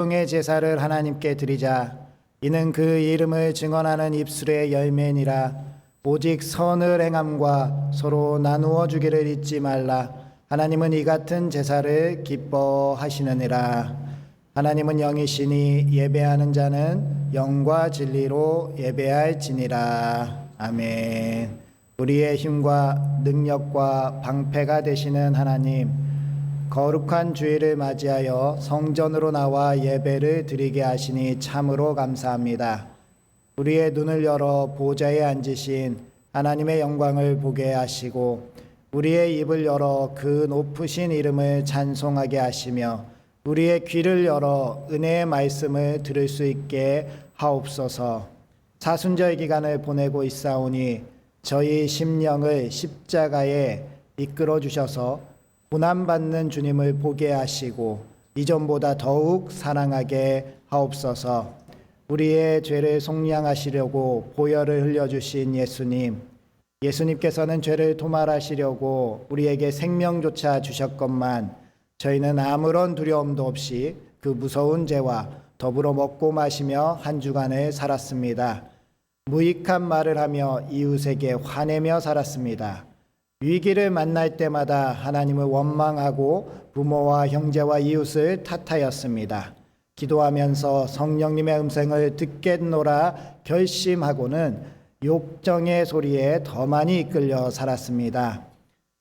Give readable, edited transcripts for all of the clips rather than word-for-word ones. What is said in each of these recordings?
의 제사를 하나님께 드리자. 이는 그 이름을 증언하는 입술의 열매니라. 오직 선을 행함과 서로 나누어 주기를 잊지 말라. 하나님은 이 같은 제사를 기뻐하시느니라. 하나님은 영이시니 예배하는 자는 영과 진리로 예배할지니라. 아멘. 우리의 힘과 능력과 방패가 되시는 하나님, 거룩한 주일을 맞이하여 성전으로 나와 예배를 드리게 하시니 참으로 감사합니다. 우리의 눈을 열어 보좌에 앉으신 하나님의 영광을 보게 하시고 우리의 입을 열어 그 높으신 이름을 찬송하게 하시며 우리의 귀를 열어 은혜의 말씀을 들을 수 있게 하옵소서. 사순절 기간을 보내고 있사오니 저희 심령을 십자가에 이끌어 주셔서 고난받는 주님을 보게 하시고 이전보다 더욱 사랑하게 하옵소서. 우리의 죄를 속량하시려고 보혈을 흘려주신 예수님께서는 죄를 도말하시려고 우리에게 생명조차 주셨건만 저희는 아무런 두려움도 없이 그 무서운 죄와 더불어 먹고 마시며 한 주간을 살았습니다. 무익한 말을 하며 이웃에게 화내며 살았습니다. 위기를 만날 때마다 하나님을 원망하고 부모와 형제와 이웃을 탓하였습니다. 기도하면서 성령님의 음성을 듣겠노라 결심하고는 욕정의 소리에 더 많이 이끌려 살았습니다.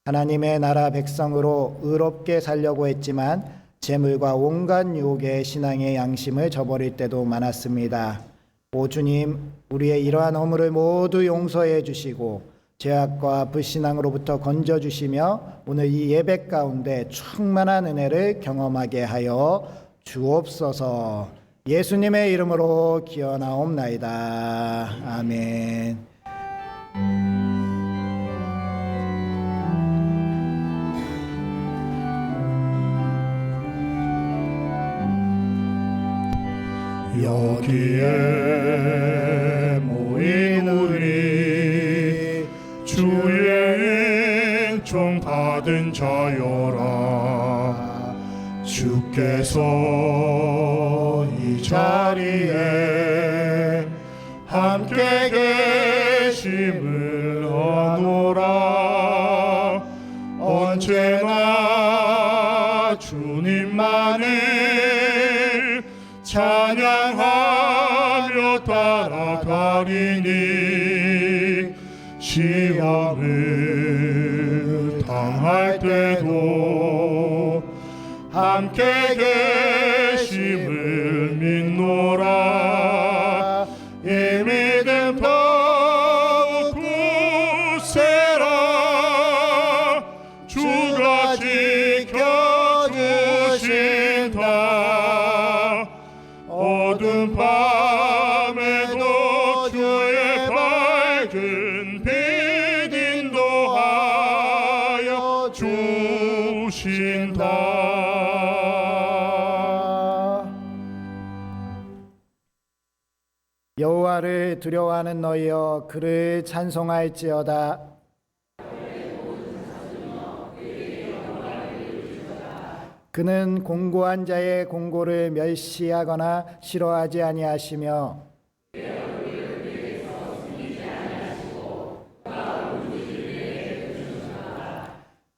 하나님의 나라 백성으로 의롭게 살려고 했지만 재물과 온갖 유혹의 신앙의 양심을 저버릴 때도 많았습니다. 오 주님, 우리의 이러한 허물을 모두 용서해 주시고 죄악과 불신앙으로부터 건져주시며 오늘 이 예배 가운데 충만한 은혜를 경험하게 하여 주옵소서. 예수님의 이름으로 기원하옵나이다. 아멘. 여기에 모인 우리 주의 은총 받은 자여라. 주께서 이 자리에 함께 계심을 아노라. 언제나 주님만을 찬양하며 따라가리니 시험을 당할 때도 함께 계심을 믿노라. 이 믿음 더욱 굳세라. 주가 지켜주신다. 어두운 밤에도 주의 밝은 빛 인도하여 주신다. 여호와를 두려워하는 너희여 그를 찬송할지어다. 그는 공고한 자의 공고를 멸시하거나 싫어하지 아니하시며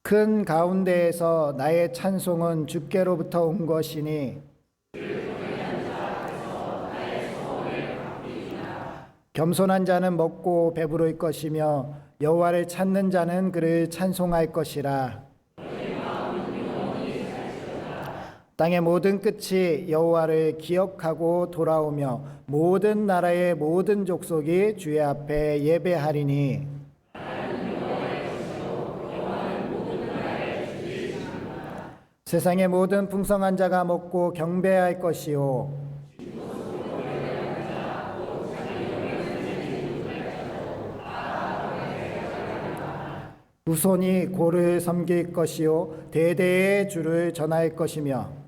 큰 가운데에서 나의 찬송은 주께로부터 온 것이니 겸손한 자는 먹고 배부를 것이며 여호와를 찾는 자는 그를 찬송할 것이라. 땅의 모든 끝이 여호와를 기억하고 돌아오며 모든 나라의 모든 족속이 주의 앞에 예배하리니 세상의 모든 풍성한 자가 먹고 경배할 것이요 후손이 고를 섬길 것이요 대대의 주를 전할 것이며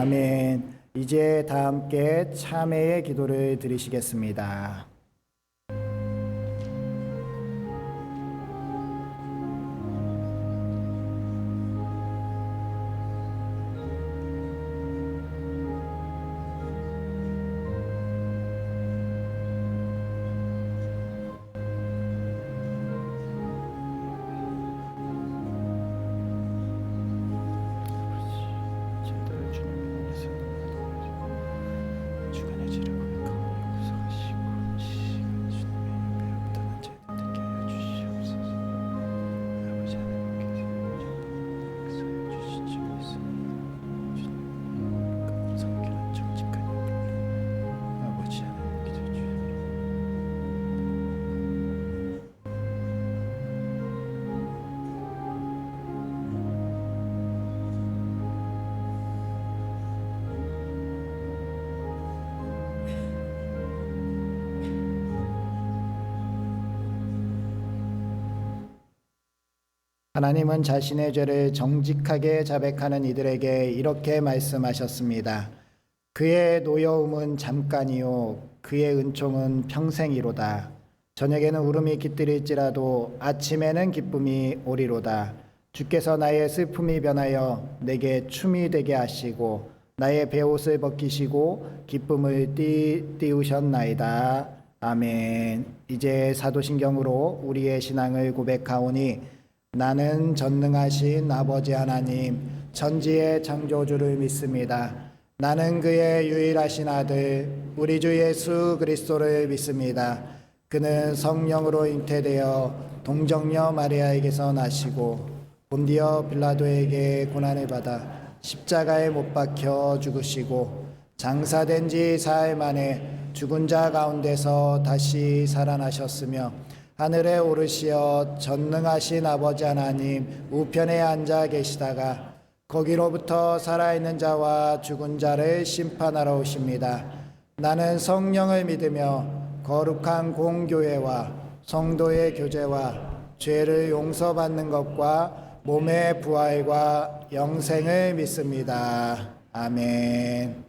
아멘. 이제 다 함께 참회의 기도를 드리시겠습니다. 하나님은 자신의 죄를 정직하게 자백하는 이들에게 이렇게 말씀하셨습니다. 그의 노여움은 잠깐이요 그의 은총은 평생이로다. 저녁에는 울음이 깃들일지라도 아침에는 기쁨이 오리로다. 주께서 나의 슬픔이 변하여 내게 춤이 되게 하시고 나의 베옷을 벗기시고 기쁨을 띄우셨나이다. 아멘. 이제 사도신경으로 우리의 신앙을 고백하오니 나는 전능하신 아버지 하나님 천지의 창조주를 믿습니다. 나는 그의 유일하신 아들 우리 주 예수 그리스도를 믿습니다. 그는 성령으로 잉태되어 동정녀 마리아에게서 나시고 본디어 빌라도에게 고난을 받아 십자가에 못 박혀 죽으시고 장사된 지 사흘 만에 죽은 자 가운데서 다시 살아나셨으며 하늘에 오르시어 전능하신 아버지 하나님 우편에 앉아 계시다가 거기로부터 살아있는 자와 죽은 자를 심판하러 오십니다. 나는 성령을 믿으며 거룩한 공교회와 성도의 교제와 죄를 용서받는 것과 몸의 부활과 영생을 믿습니다. 아멘.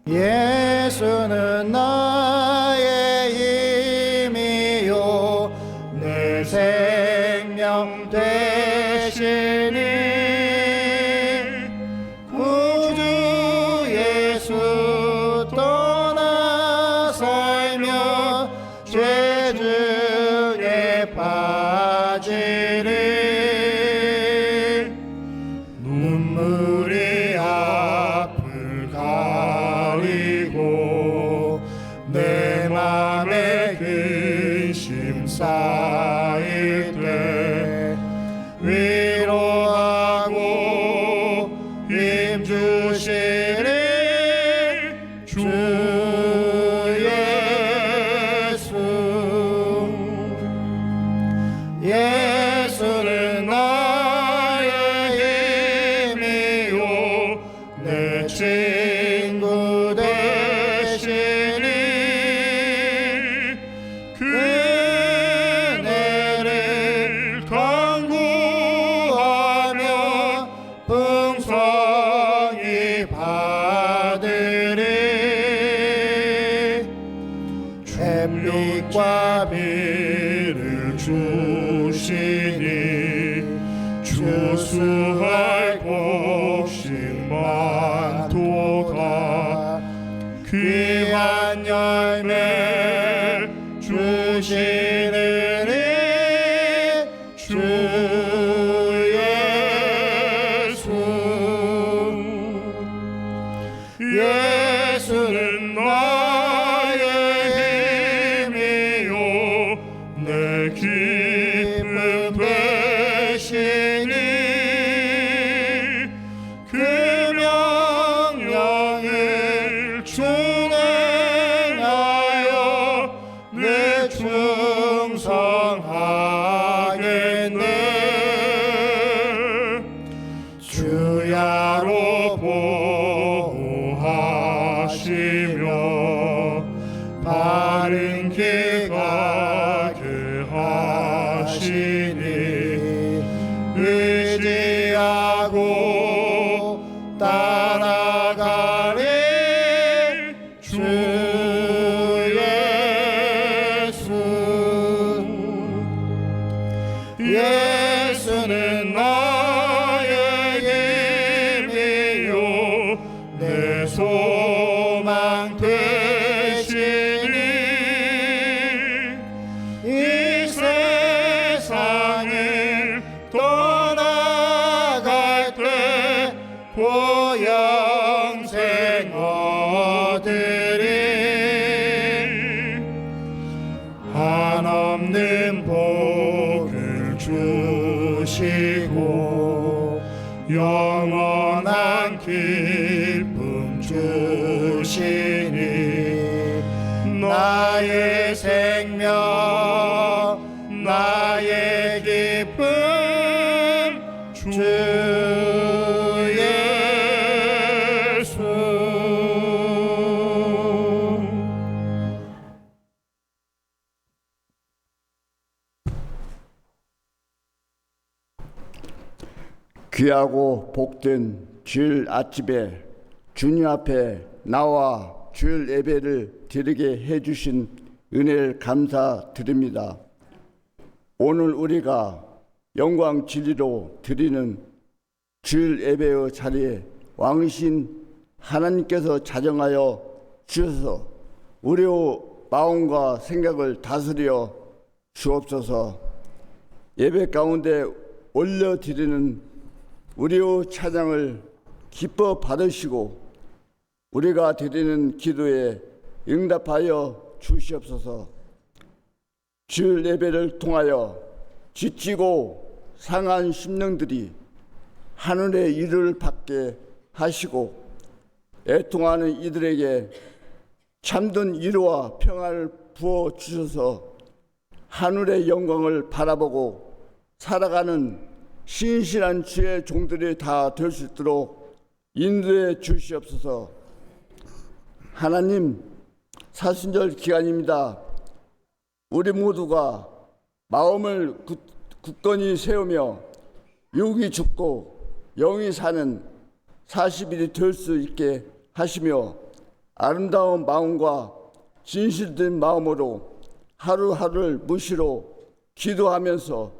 예수는 나의 힘이요 내 생명 되시니 구주 예수 떠나 살며 죄 중에 빠지리 눈물이 앞을 가리고 내 맘에 근심 쌓일 때 위로하고 힘 주시리 주 예수. 예수는 나의 힘이요 내 친구 되시니 그네를 간구하며 풍성히 받으리 햇빛과 비를 주시니 주수할 곡식 만토가 귀한 열매 주시느니 주 예수. 예수는 나의 힘이요 내 기쁨 되시니 그 명령을 준행하여 내 충성하겠네. 주야로 보호하시며 바른 길 가게 하시니 의지하고 따라가리 주 예수. 예수는 나의 힘이요 내 소망 되시니 이 세상을 떠나갈 때 보영생 얻으리 한없는 복을 주시고 영원한 기쁨 주시니 나의 생명 나의 기쁨 주 귀하고 복된 주일 아침에 주님 앞에 나와 주일 예배를 드리게 해주신 은혜를 감사드립니다. 오늘 우리가 영광 진리로 드리는 주일 예배의 자리에 왕이신 하나님께서 자정하여 주셔서 우리의 마음과 생각을 다스려 주옵소서. 예배 가운데 올려드리는 우리의 찬양을 기뻐 받으시고 우리가 드리는 기도에 응답하여 주시옵소서. 주일 예배를 통하여 지치고 상한 심령들이 하늘의 일을 받게 하시고 애통하는 이들에게 참된 위로와 평안을 부어 주셔서 하늘의 영광을 바라보고 살아가는 신실한 주의 종들이 다 될 수 있도록 인도해 주시옵소서. 하나님, 사순절 기간입니다. 우리 모두가 마음을 굳건히 세우며 육이 죽고 영이 사는 40일이 될 수 있게 하시며 아름다운 마음과 진실된 마음으로 하루하루를 무시로 기도하면서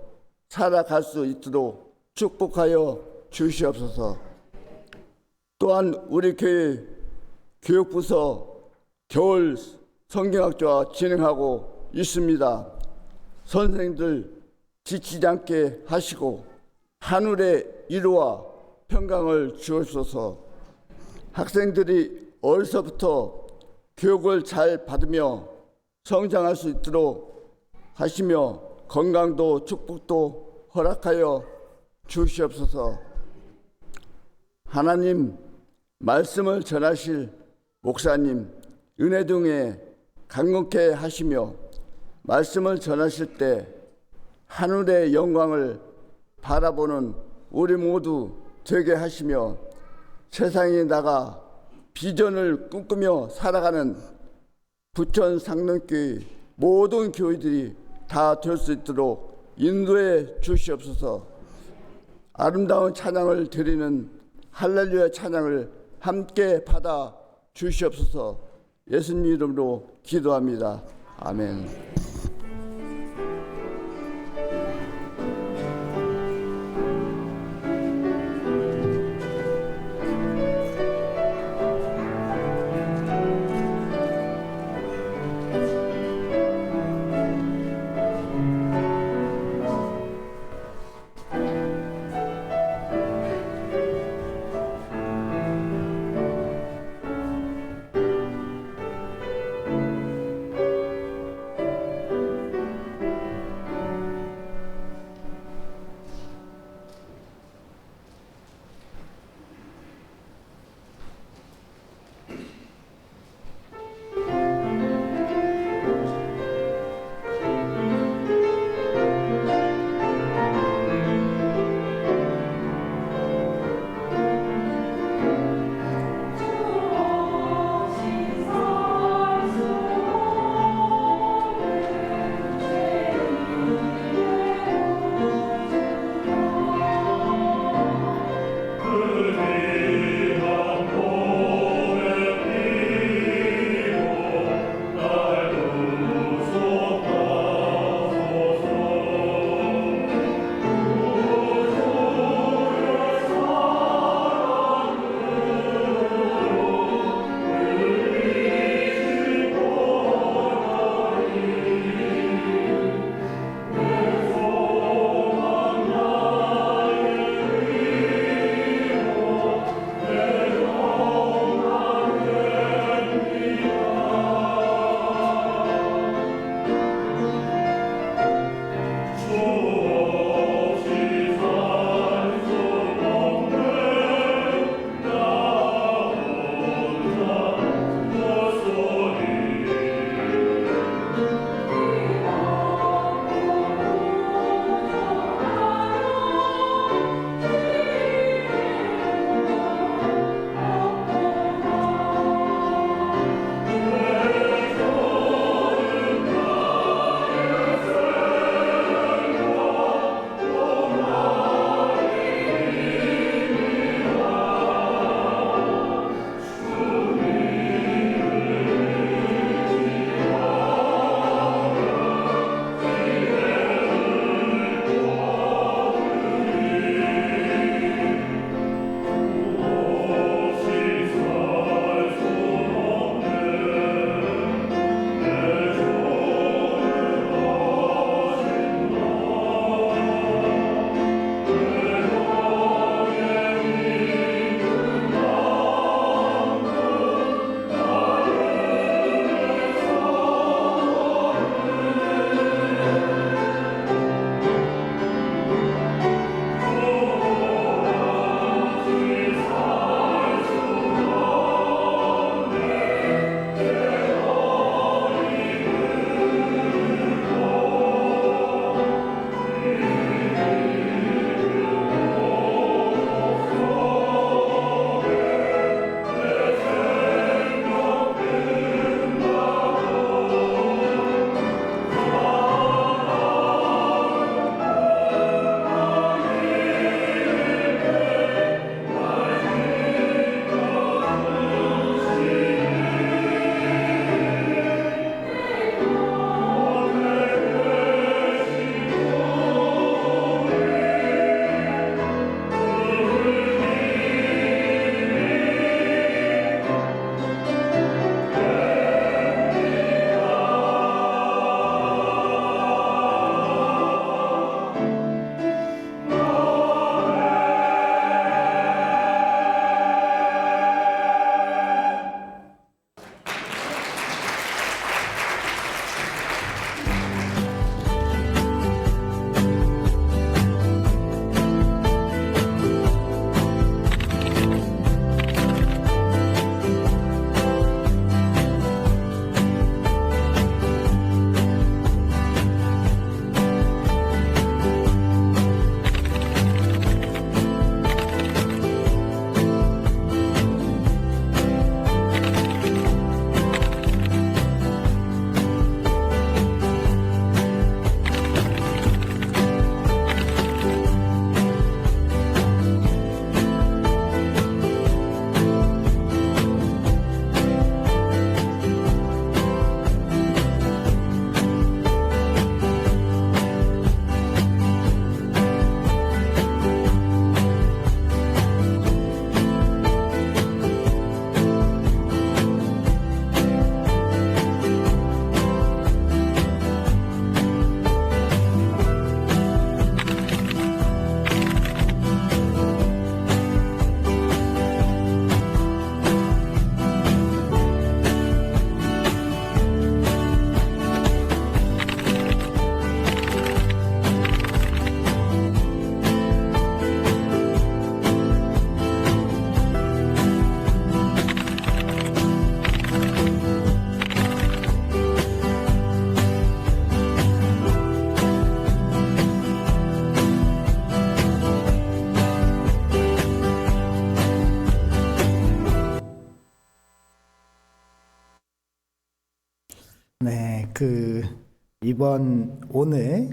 살아갈 수 있도록 축복하여 주시옵소서. 또한 우리 교회 교육부서 겨울 성경학좌 진행하고 있습니다. 선생님들 지치지 않게 하시고 하늘의 위로와 평강을 주옵소서. 학생들이 어려서부터 교육을 잘 받으며 성장할 수 있도록 하시며 건강도 축복도 허락하여 주시옵소서. 하나님, 말씀을 전하실 목사님 은혜등에 강건케 하시며 말씀을 전하실 때 하늘의 영광을 바라보는 우리 모두 되게 하시며 세상에 나가 비전을 꿈꾸며 살아가는 부천 상능교회 모든 교회들이 다 될 수 있도록 인도해 주시옵소서. 아름다운 찬양을 드리는 할렐루야 찬양을 함께 받아 주시옵소서. 예수님 이름으로 기도합니다. 아멘.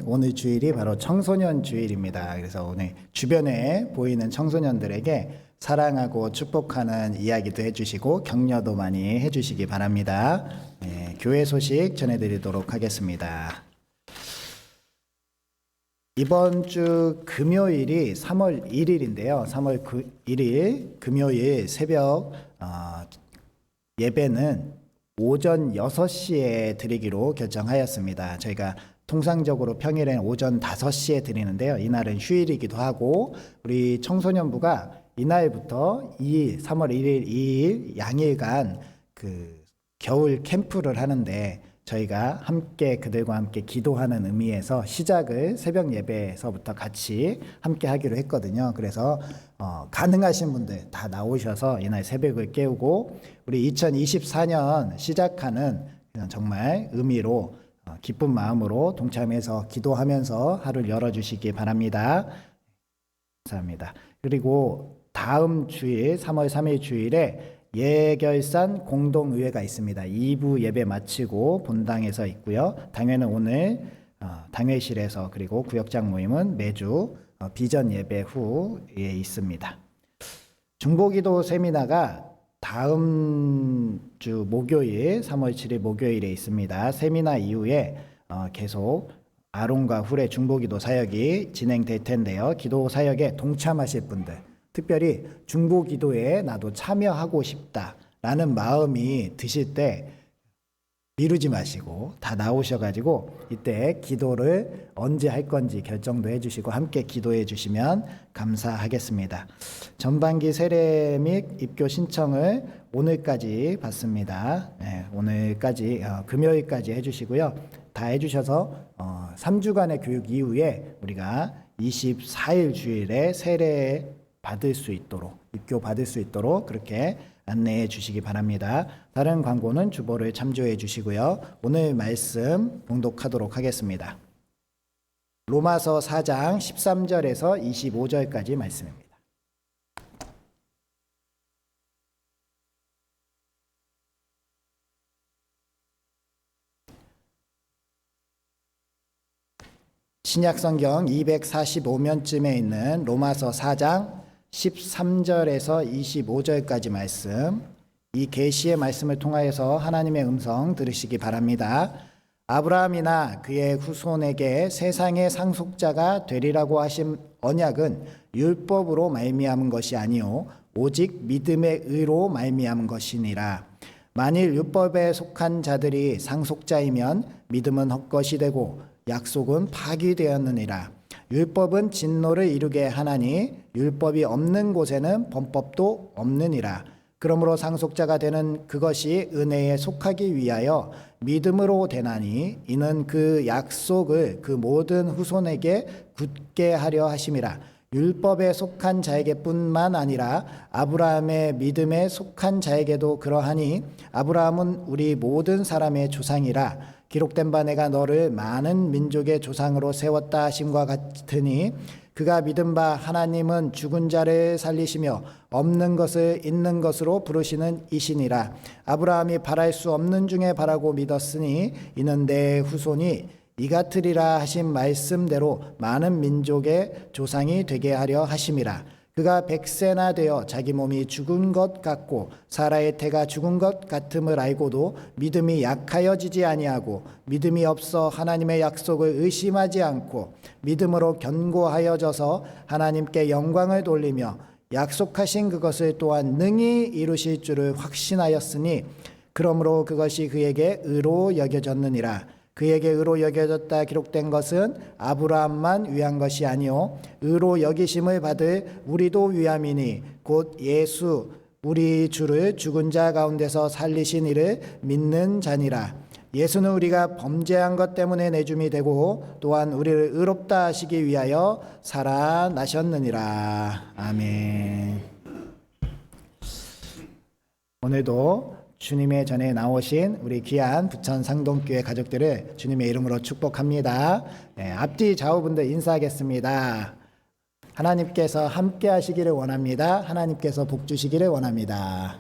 오늘 주일이 바로 청소년 주일입니다. 그래서 오늘 주변에 보이는 청소년들에게 사랑하고 축복하는 이야기도 해주시고 격려도 많이 해주시기 바랍니다. 네, 교회 소식 전해드리도록 하겠습니다. 이번 주 금요일이 3월 1일인데요. 3월 1일 금요일 새벽 예배는 오전 6시에 드리기로 결정하였습니다. 저희가 통상적으로 평일엔 오전 5시에 드리는데요. 이날은 휴일이기도 하고 우리 청소년부가 이날부터 3월 1일, 2일 양일간 겨울 캠프를 하는데 저희가 그들과 함께 기도하는 의미에서 시작을 새벽 예배에서부터 같이 함께 하기로 했거든요. 그래서 가능하신 분들 다 나오셔서 이날 새벽을 깨우고 우리 2024년 시작하는 정말 의미로 기쁜 마음으로 동참해서 기도하면서 하루를 열어주시기 바랍니다. 감사합니다. 그리고 다음 주일 3월 3일 주일에 예결산 공동의회가 있습니다. 2부 예배 마치고 본당에서 있고요. 당회는 오늘 당회실에서 그리고 구역장 모임은 매주 비전 예배 후에 있습니다. 중보기도 세미나가 다음 주 목요일 3월 7일 목요일에 있습니다. 세미나 이후에 계속 아론과 훌의 중보기도 사역이 진행될 텐데요. 기도 사역에 동참하실 분들 특별히 중보기도에 나도 참여하고 싶다라는 마음이 드실 때 미루지 마시고 다 나오셔가지고 이때 기도를 언제 할 건지 결정도 해주시고 함께 기도해 주시면 감사하겠습니다. 전반기 세례 및 입교 신청을 오늘까지 받습니다. 네, 오늘까지 금요일까지 해주시고요. 다 해주셔서 3주간의 교육 이후에 우리가 24일 주일에 세례 받을 수 있도록 입교 받을 수 있도록 그렇게 안내해 주시기 바랍니다. 다른 광고는 주보를 참조해 주시고요. 오늘 말씀 봉독하도록 하겠습니다. 로마서 4장 13절에서 25절까지 말씀입니다. 신약성경 245면쯤에 있는 로마서 4장 13절에서 25절까지 말씀, 이 계시의 말씀을 통하여서 하나님의 음성 들으시기 바랍니다. 아브라함이나 그의 후손에게 세상의 상속자가 되리라고 하신 언약은 율법으로 말미암은 것이 아니요 오직 믿음의 의로 말미암은 것이니라. 만일 율법에 속한 자들이 상속자이면 믿음은 헛것이 되고 약속은 파기되었느니라. 율법은 진노를 이루게 하나니 율법이 없는 곳에는 범법도 없느니라. 그러므로 상속자가 되는 그것이 은혜에 속하기 위하여 믿음으로 되나니 이는 그 약속을 그 모든 후손에게 굳게 하려 하심이라. 율법에 속한 자에게뿐만 아니라 아브라함의 믿음에 속한 자에게도 그러하니 아브라함은 우리 모든 사람의 조상이라. 기록된 바 내가 너를 많은 민족의 조상으로 세웠다 하심과 같으니 그가 믿은 바 하나님은 죽은 자를 살리시며 없는 것을 있는 것으로 부르시는 이시니라. 아브라함이 바랄 수 없는 중에 바라고 믿었으니 이는 내 후손이 이같으리라 하신 말씀대로 많은 민족의 조상이 되게 하려 하심이라. 그가 100세나 되어 자기 몸이 죽은 것 같고 사라의 태가 죽은 것 같음을 알고도 믿음이 약하여지지 아니하고 믿음이 없어 하나님의 약속을 의심하지 않고 믿음으로 견고하여져서 하나님께 영광을 돌리며 약속하신 그것을 또한 능히 이루실 줄을 확신하였으니 그러므로 그것이 그에게 의로 여겨졌느니라. 그에게 의로 여겨졌다 기록된 것은 아브라함만 위한 것이 아니요 의로 여기심을 받을 우리도 위함이니 곧 예수 우리 주를 죽은 자 가운데서 살리신 이를 믿는 자니라. 예수는 우리가 범죄한 것 때문에 내줌이 되고 또한 우리를 의롭다 하시기 위하여 살아나셨느니라. 아멘. 오늘도 주님의 전에 나오신 우리 귀한 부천 상동교회 가족들을 주님의 이름으로 축복합니다. 네, 앞뒤 좌우분들 인사하겠습니다. 하나님께서 함께 하시기를 원합니다. 하나님께서 복 주시기를 원합니다.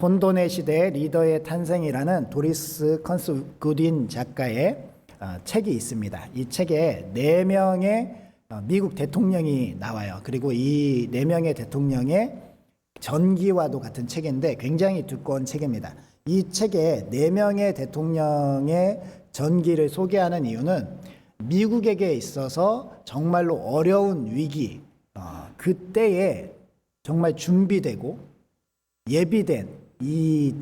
혼돈의 시대 리더의 탄생이라는 도리스 컨스 구딘 작가의 책이 있습니다. 이 책에 4명의 미국 대통령이 나와요. 그리고 이 4명의 대통령의 전기와도 같은 책인데 굉장히 두꺼운 책입니다. 이 책에 4명의 대통령의 전기를 소개하는 이유는 미국에게 있어서 정말로 어려운 위기, 그때에 정말 준비되고 예비된 이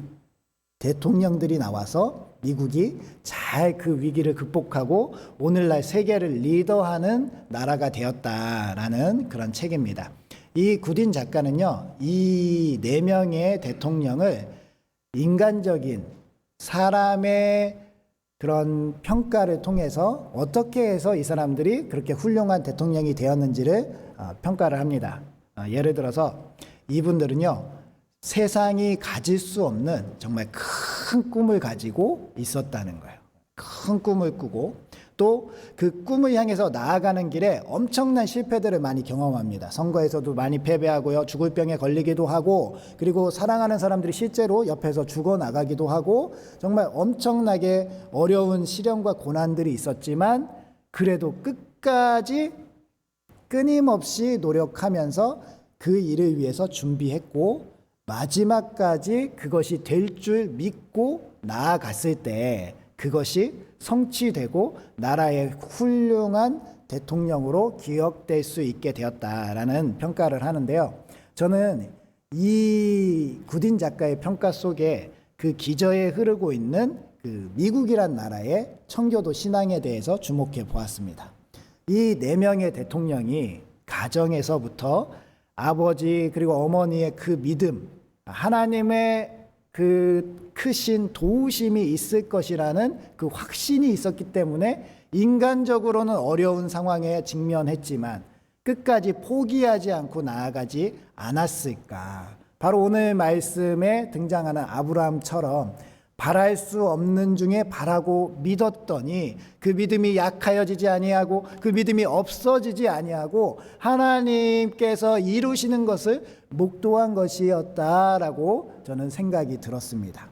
대통령들이 나와서 미국이 잘 그 위기를 극복하고 오늘날 세계를 리더하는 나라가 되었다라는 그런 책입니다. 이 구딘 작가는요, 이 4명의 대통령을 인간적인 사람의 그런 평가를 통해서 어떻게 해서 이 사람들이 그렇게 훌륭한 대통령이 되었는지를 평가를 합니다. 예를 들어서 이분들은요, 세상이 가질 수 없는 정말 큰 꿈을 가지고 있었다는 거예요. 큰 꿈을 꾸고 또 그 꿈을 향해서 나아가는 길에 엄청난 실패들을 많이 경험합니다. 선거에서도 많이 패배하고요. 죽을 병에 걸리기도 하고 그리고 사랑하는 사람들이 실제로 옆에서 죽어나가기도 하고 정말 엄청나게 어려운 시련과 고난들이 있었지만 그래도 끝까지 끊임없이 노력하면서 그 일을 위해서 준비했고 마지막까지 그것이 될 줄 믿고 나아갔을 때 그것이 성취되고 나라의 훌륭한 대통령으로 기억될 수 있게 되었다라는 평가를 하는데요. 저는 이 구딘 작가의 평가 속에 그 기저에 흐르고 있는 그 미국이란 나라의 청교도 신앙에 대해서 주목해 보았습니다. 이 4명의 대통령이 가정에서부터 아버지 그리고 어머니의 그 믿음, 하나님의 그 크신 도우심이 있을 것이라는 그 확신이 있었기 때문에 인간적으로는 어려운 상황에 직면했지만 끝까지 포기하지 않고 나아가지 않았을까. 바로 오늘 말씀에 등장하는 아브라함처럼 바랄 수 없는 중에 바라고 믿었더니 그 믿음이 약하여지지 아니하고 그 믿음이 없어지지 아니하고 하나님께서 이루시는 것을 목도한 것이었다라고 저는 생각이 들었습니다.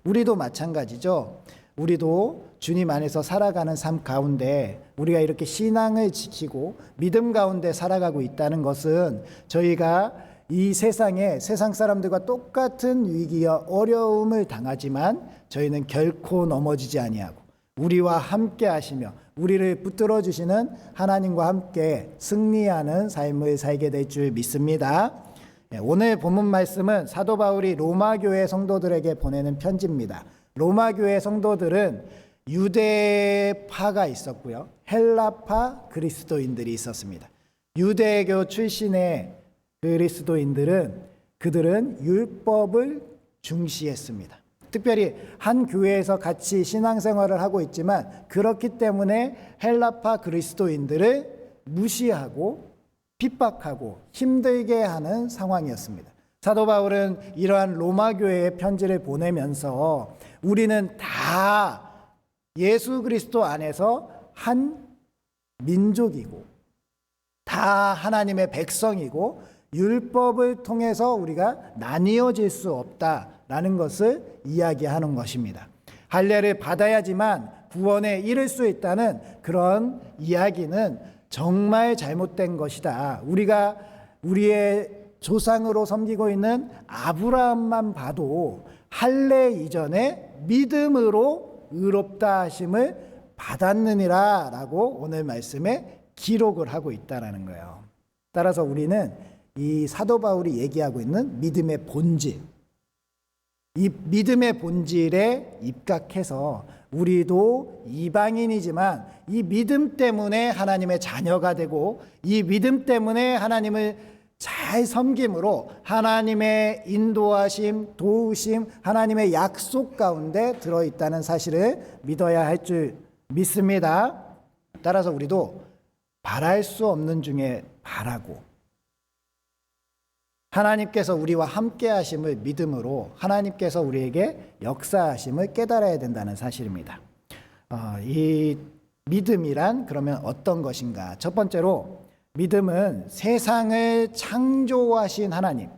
우리도 마찬가지죠. 우리도 주님 안에서 살아가는 삶 가운데 우리가 이렇게 신앙을 지키고 믿음 가운데 살아가고 있다는 것은 저희가 이 세상에 세상 사람들과 똑같은 위기와 어려움을 당하지만 저희는 결코 넘어지지 아니하고 우리와 함께 하시며 우리를 붙들어 주시는 하나님과 함께 승리하는 삶을 살게 될 줄 믿습니다. 오늘 본문 말씀은 사도 바울이 로마 교회 성도들에게 보내는 편지입니다. 로마 교회 성도들은 유대파가 있었고요. 헬라파 그리스도인들이 있었습니다. 유대교 출신의 그리스도인들은 그들은 율법을 중시했습니다. 특별히 한 교회에서 같이 신앙생활을 하고 있지만 그렇기 때문에 헬라파 그리스도인들을 무시하고 핍박하고 힘들게 하는 상황이었습니다. 사도 바울은 이러한 로마 교회에 편지를 보내면서 우리는 다 예수 그리스도 안에서 한 민족이고 다 하나님의 백성이고 율법을 통해서 우리가 나뉘어질 수 없다라는 것을 이야기하는 것입니다. 할례를 받아야지만 구원에 이를 수 있다는 그런 이야기는 정말 잘못된 것이다. 우리가 우리의 조상으로 섬기고 있는 아브라함만 봐도 할례 이전에 믿음으로 의롭다 하심을 받았느니라 라고 오늘 말씀에 기록을 하고 있다는 거예요. 따라서 우리는 이 사도 바울이 얘기하고 있는 믿음의 본질, 이 믿음의 본질에 입각해서 우리도 이방인이지만 이 믿음 때문에 하나님의 자녀가 되고 이 믿음 때문에 하나님을 잘 섬김으로 하나님의 인도하심, 도우심, 하나님의 약속 가운데 들어있다는 사실을 믿어야 할 줄 믿습니다. 따라서 우리도 바랄 수 없는 중에 바라고 하나님께서 우리와 함께 하심을 믿음으로 하나님께서 우리에게 역사하심을 깨달아야 된다는 사실입니다. 이 믿음이란 그러면 어떤 것인가? 첫 번째로 믿음은 세상을 창조하신 하나님,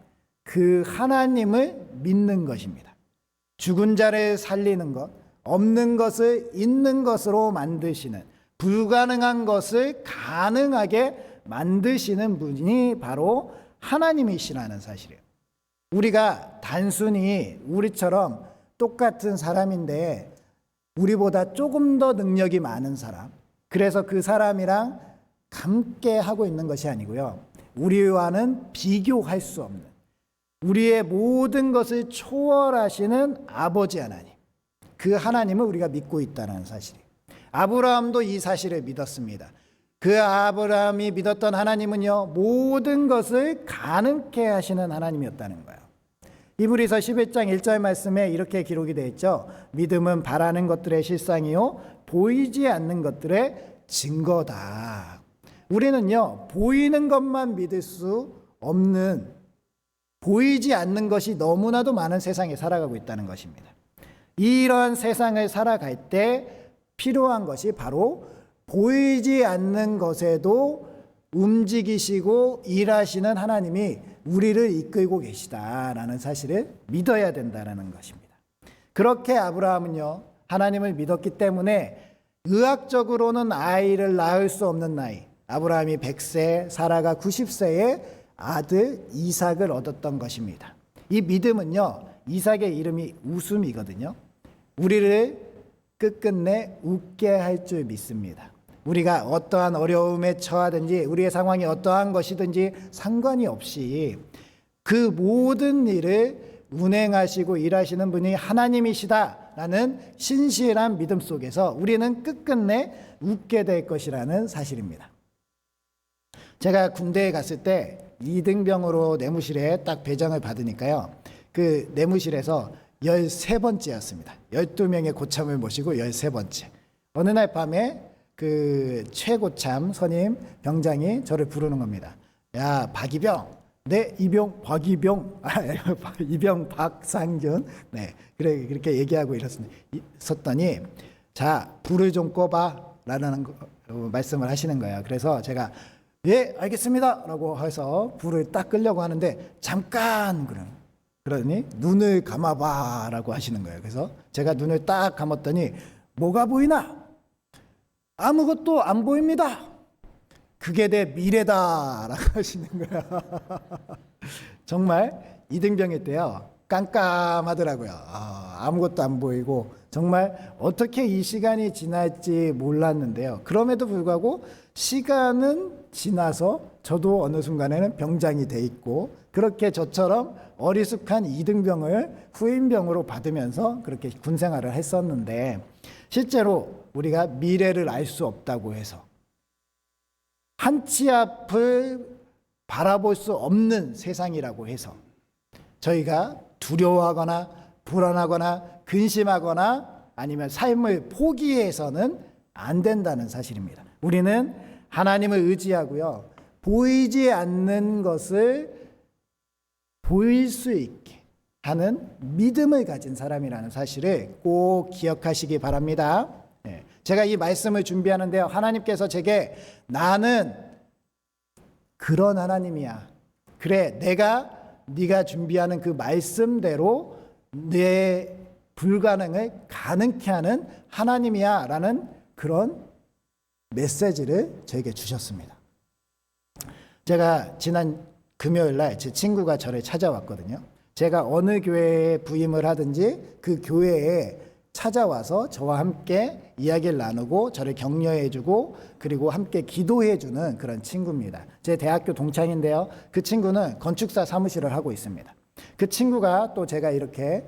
그 하나님을 믿는 것입니다. 죽은 자를 살리는 것, 없는 것을 있는 것으로 만드시는, 불가능한 것을 가능하게 만드시는 분이 바로 하나님이시라는 사실이에요. 우리가 단순히 우리처럼 똑같은 사람인데 우리보다 조금 더 능력이 많은 사람, 그래서 그 사람이랑 함께 하고 있는 것이 아니고요. 우리와는 비교할 수 없는, 우리의 모든 것을 초월하시는 아버지 하나님, 그 하나님을 우리가 믿고 있다는 사실이에요. 아브라함도 이 사실을 믿었습니다. 그 아브라함이 믿었던 하나님은요, 모든 것을 가능케 하시는 하나님이었다는 거예요. 히브리서 11장 1절 말씀에 이렇게 기록이 되어 있죠. 믿음은 바라는 것들의 실상이요 보이지 않는 것들의 증거다. 우리는요, 보이는 것만 믿을 수 없는, 보이지 않는 것이 너무나도 많은 세상에 살아가고 있다는 것입니다. 이런 세상을 살아갈 때 필요한 것이 바로 보이지 않는 것에도 움직이시고 일하시는 하나님이 우리를 이끌고 계시다라는 사실을 믿어야 된다는 것입니다. 그렇게 아브라함은요, 하나님을 믿었기 때문에 의학적으로는 아이를 낳을 수 없는 나이, 아브라함이 100세, 사라가 90세에 아들 이삭을 얻었던 것입니다. 이 믿음은요, 이삭의 이름이 웃음이거든요. 우리를 끝끝내 웃게 할 줄 믿습니다. 우리가 어떠한 어려움에 처하든지 우리의 상황이 어떠한 것이든지 상관이 없이 그 모든 일을 운행하시고 일하시는 분이 하나님이시다라는 신실한 믿음 속에서 우리는 끝끝내 웃게 될 것이라는 사실입니다. 제가 군대에 갔을 때 2등병으로 내무실에 딱 배정을 받으니까요, 그 내무실에서 13번째였습니다. 12명의 고참을 모시고 13번째. 어느 날 밤에 그 최고참 선임 병장이 저를 부르는 겁니다. 야, 박이병. 네, 이병 박이병. 이병 박상균. 네, 그렇게 얘기하고 있었더니, 자, 불을 좀 꺼봐라는 말씀을 하시는 거예요. 그래서 제가 예, 알겠습니다라고 해서 불을 딱 끄려고 하는데 잠깐 그러니 눈을 감아봐라고 하시는 거예요. 그래서 제가 눈을 딱 감았더니 뭐가 보이나? 아무것도 안 보입니다. 그게 내 미래다라고 하시는 거야. 정말 이등병일 때요, 깜깜하더라고요. 아무것도 안 보이고 정말 어떻게 이 시간이 지날지 몰랐는데요. 그럼에도 불구하고 시간은 지나서 저도 어느 순간에는 병장이 돼 있고, 그렇게 저처럼 어리숙한 이등병을 후임병으로 받으면서 그렇게 군생활을 했었는데, 실제로 우리가 미래를 알 수 없다고 해서, 한치 앞을 바라볼 수 없는 세상이라고 해서 저희가 두려워하거나 불안하거나 근심하거나 아니면 삶을 포기해서는 안 된다는 사실입니다. 우리는 하나님을 의지하고요, 보이지 않는 것을 보일 수 있게 하는 믿음을 가진 사람이라는 사실을 꼭 기억하시기 바랍니다. 제가 이 말씀을 준비하는데요, 하나님께서 제게 나는 그런 하나님이야. 그래, 네가 준비하는 그 말씀대로 내 불가능을 가능케 하는 하나님이야 라는 그런 메시지를 저에게 주셨습니다. 제가 지난 금요일 날 제 친구가 저를 찾아왔거든요. 제가 어느 교회에 부임을 하든지 그 교회에 찾아와서 저와 함께 이야기를 나누고 저를 격려해주고 그리고 함께 기도해주는 그런 친구입니다. 제 대학교 동창인데요, 그 친구는 건축사 사무실을 하고 있습니다. 그 친구가 또 제가 이렇게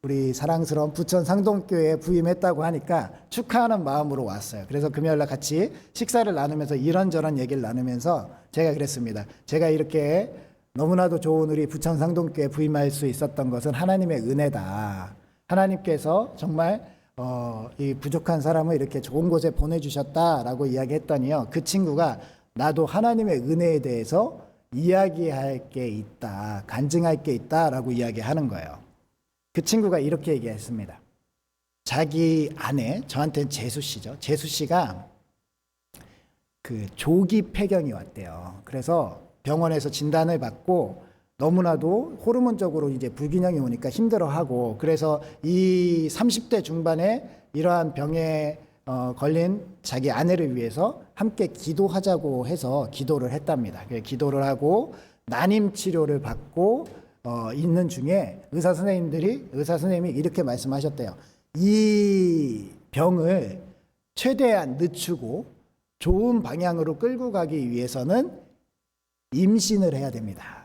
우리 사랑스러운 부천 상동교회에 부임했다고 하니까 축하하는 마음으로 왔어요. 그래서 금요일날 같이 식사를 나누면서 이런저런 얘기를 나누면서 제가 그랬습니다. 제가 이렇게 너무나도 좋은 우리 부천 상동교회에 부임할 수 있었던 것은 하나님의 은혜다. 하나님께서 정말 이 부족한 사람을 이렇게 좋은 곳에 보내주셨다라고 이야기했더니요, 그 친구가 나도 하나님의 은혜에 대해서 이야기할 게 있다, 간증할 게 있다라고 이야기하는 거예요. 그 친구가 이렇게 얘기했습니다. 자기 아내, 저한테는 재수 씨죠. 재수 씨가 그 조기 폐경이 왔대요. 그래서 병원에서 진단을 받고 너무나도 호르몬적으로 이제 불균형이 오니까 힘들어하고, 그래서 이 30대 중반에 이러한 병에 걸린 자기 아내를 위해서 함께 기도하자고 해서 기도를 했답니다. 기도를 하고 난임 치료를 받고 있는 중에 의사 선생님이 이렇게 말씀하셨대요. 이 병을 최대한 늦추고 좋은 방향으로 끌고 가기 위해서는 임신을 해야 됩니다.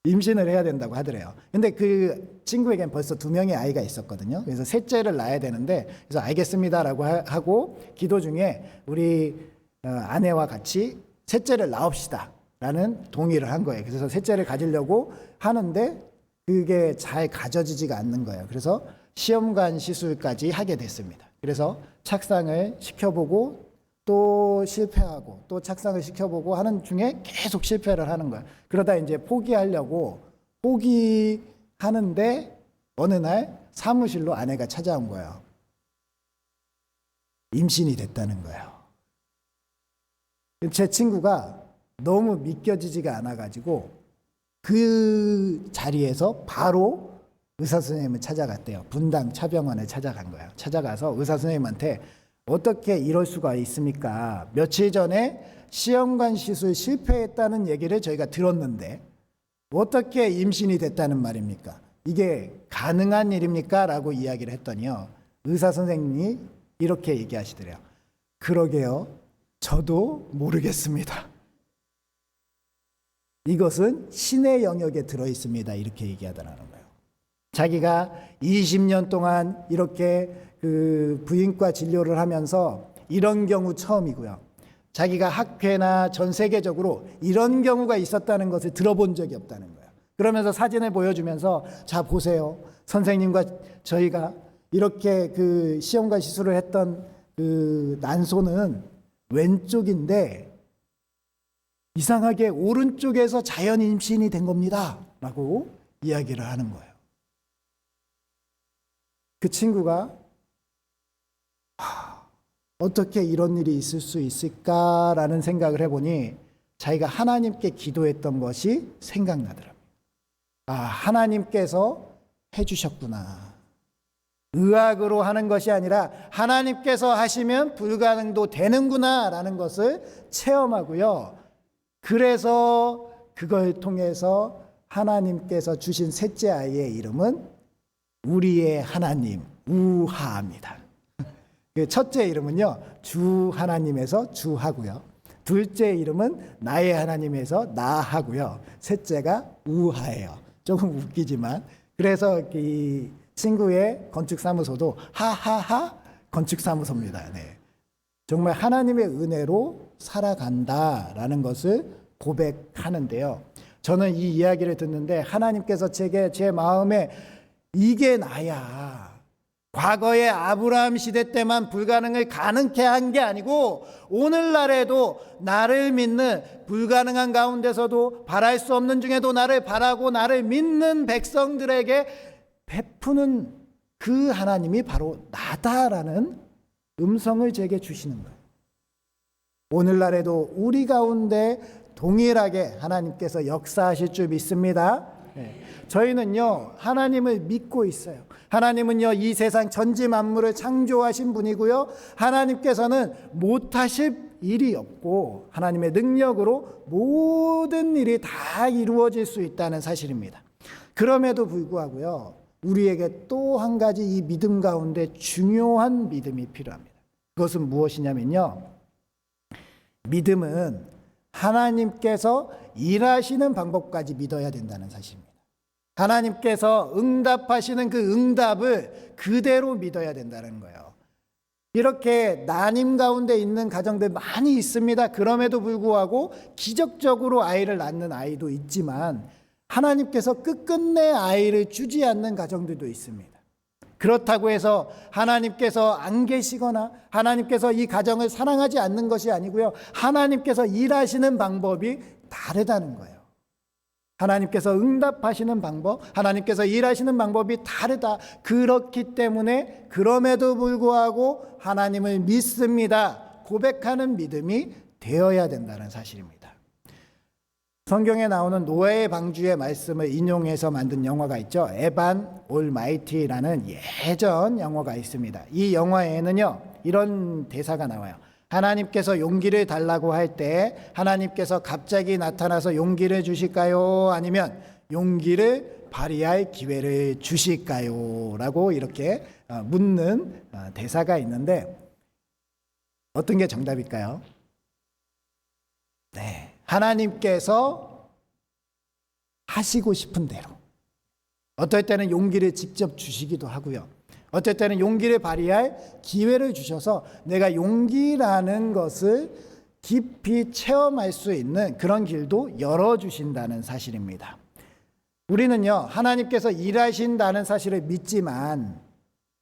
임신을 해야 된다고 하더래요. 근데 그 친구에겐 벌써 2명의 아이가 있었거든요. 그래서 셋째를 낳아야 되는데, 그래서 알겠습니다라고 하고 기도 중에 우리 아내와 같이 셋째를 낳읍시다 라는 동의를 한 거예요. 그래서 셋째를 가지려고 하는데 그게 잘 가져지지가 않는 거예요. 그래서 시험관 시술까지 하게 됐습니다. 그래서 착상을 시켜보고 또 실패하고 또 착상을 시켜보고 하는 중에 계속 실패를 하는 거예요. 그러다 이제 포기하려고 포기하는데 어느 날 사무실로 아내가 찾아온 거예요. 임신이 됐다는 거예요. 제 친구가 너무 믿겨지지가 않아가지고 그 자리에서 바로 의사 선생님을 찾아갔대요. 분당 차병원에 찾아간 거예요. 찾아가서 의사 선생님한테 어떻게 이럴 수가 있습니까? 며칠 전에 시험관 시술 실패했다는 얘기를 저희가 들었는데 어떻게 임신이 됐다는 말입니까? 이게 가능한 일입니까? 라고 이야기를 했더니요, 의사 선생님이 이렇게 얘기하시더래요. 그러게요, 저도 모르겠습니다. 이것은 신의 영역에 들어있습니다. 이렇게 얘기하더라는 거예요. 자기가 20년 동안 이렇게 그 부인과 진료를 하면서 이런 경우 처음이고요. 자기가 학회나 전 세계적으로 이런 경우가 있었다는 것을 들어본 적이 없다는 거예요. 그러면서 사진을 보여주면서, 자 보세요, 선생님과 저희가 이렇게 그 시험관 시술을 했던 그 난소는 왼쪽인데 이상하게 오른쪽에서 자연 임신이 된 겁니다 라고 이야기를 하는 거예요. 그 친구가 어떻게 이런 일이 있을 수 있을까라는 생각을 해보니 자기가 하나님께 기도했던 것이 생각나더라고요. 아, 하나님께서 해주셨구나. 의학으로 하는 것이 아니라 하나님께서 하시면 불가능도 되는구나 라는 것을 체험하고요. 그래서 그걸 통해서 하나님께서 주신 셋째 아이의 이름은 우리의 하나님 우하입니다. 첫째 이름은요, 주 하나님에서 주하고요. 둘째 이름은 나의 하나님에서 나하고요. 셋째가 우하예요. 조금 웃기지만, 그래서 이 친구의 건축사무소도 하하하 건축사무소입니다. 네. 정말 하나님의 은혜로 살아간다라는 것을 고백하는데요. 저는 이 이야기를 듣는데 하나님께서 제 마음에 이게 나야. 과거의 아브라함 시대 때만 불가능을 가능케 한 게 아니고 오늘날에도 나를 믿는, 불가능한 가운데서도 바랄 수 없는 중에도 나를 바라고 나를 믿는 백성들에게 베푸는 그 하나님이 바로 나다라는 음성을 제게 주시는 거예요. 오늘날에도 우리 가운데 동일하게 하나님께서 역사하실 줄 믿습니다. 네. 저희는요, 하나님을 믿고 있어요. 하나님은요, 이 세상 전지 만물을 창조하신 분이고요, 하나님께서는 못하실 일이 없고 하나님의 능력으로 모든 일이 다 이루어질 수 있다는 사실입니다. 그럼에도 불구하고요, 우리에게 또 한 가지 이 믿음 가운데 중요한 믿음이 필요합니다. 그것은 무엇이냐면요, 믿음은 하나님께서 일하시는 방법까지 믿어야 된다는 사실입니다. 하나님께서 응답하시는 그 응답을 그대로 믿어야 된다는 거예요. 이렇게 난임 가운데 있는 가정들 많이 있습니다. 그럼에도 불구하고 기적적으로 아이를 낳는 아이도 있지만 하나님께서 끝끝내 아이를 주지 않는 가정들도 있습니다. 그렇다고 해서 하나님께서 안 계시거나 하나님께서 이 가정을 사랑하지 않는 것이 아니고요, 하나님께서 일하시는 방법이 다르다는 거예요. 하나님께서 응답하시는 방법, 하나님께서 일하시는 방법이 다르다. 그렇기 때문에 그럼에도 불구하고 하나님을 믿습니다 고백하는 믿음이 되어야 된다는 사실입니다. 성경에 나오는 노아의 방주의 말씀을 인용해서 만든 영화가 있죠. 에반 올마이티라는 예전 영화가 있습니다. 이 영화에는요, 이런 대사가 나와요. 하나님께서 용기를 달라고 할 때 하나님께서 갑자기 나타나서 용기를 주실까요? 아니면 용기를 발휘할 기회를 주실까요? 라고 이렇게 묻는 대사가 있는데, 어떤 게 정답일까요? 네, 하나님께서 하시고 싶은 대로. 어떨 때는 용기를 직접 주시기도 하고요. 어떨 때는 용기를 발휘할 기회를 주셔서 내가 용기라는 것을 깊이 체험할 수 있는 그런 길도 열어주신다는 사실입니다. 우리는요, 하나님께서 일하신다는 사실을 믿지만